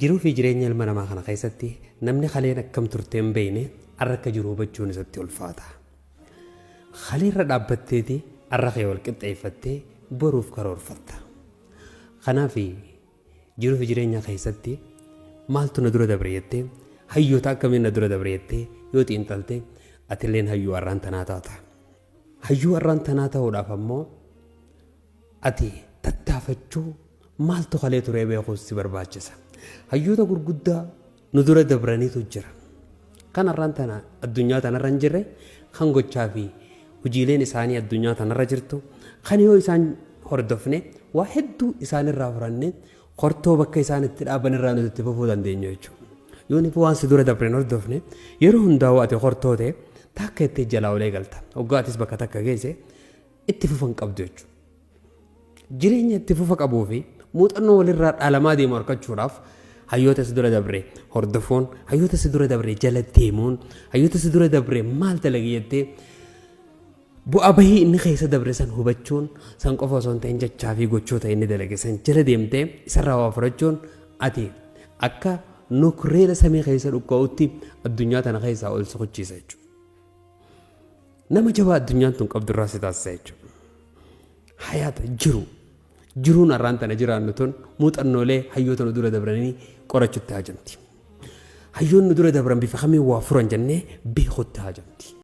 Jiruufi jireenya ilma namaa kana keessatti namni haleen akkam turtee hin beekne arraka jiru hubachuun isatti ulfaata. Haleerra dhaabbatteeti arraka wal qixxeeffattee boruuf karoorfatta. Kanaaf jiruufi jireenya keessatti maaltu na dura dabre jettee hayyoota akkamiin na dura dabre jettee yoo xiinxalte atilleen hayyuu arraan tanaa taata. Hayyuu arraan tanaa ta'uudhaaf ammoo ati tattaafachuu maaltu halee turee beekuus si barbaachisa. Hayyoota gurguddaa nu dura dabraniitu jira. Kan arraan tana addunyaa tanarra hin jirre kan gochaa fi hojiileen isaanii addunyaa tanarra jirtu kan yoo isaan hordofne waa hedduu isaanirraa furanne qortoo bakka isaan itti dhaaban irraa nuti itti fufuu dandeenya jechuudha. Yoo ni waan si dura dabreen hordofne yeroo hundaa ati qortoo ta'e takka itti jalaa olee galta. Hoggaatis bakka takka geesse itti fufan qabdu jechuudha. Jireenya itti fufa qabuu fi muuxannoo walirraa dhaalamaa deemu harkachuudhaaf hayyoota si dura dabree hordofuun, hayyoota si dura dabree jala deemuun, hayyoota si dura dabree maal dalage jettee bu'aa bahii inni keessa dabre san hubachuun san qofa osoo hin ta'in jechaa fi gochoota inni dalage san jala deemtee isarraa waa fudhachuun ati akka nukreela samii keessa dhukka'utti addunyaa tana keessaa ol sochochiisa jechuudha. Nama jabaa addunyaan tun qabdu irraa si taasisa jechuudha. Hayaata jiruun arraan tana jiraannu tun muuxannoolee hayyoota nu dura dabranii qorachuutti haajamti. Hayyoon nu dura dabran bifa kamiin waa furan jennee beekuutti haajamti.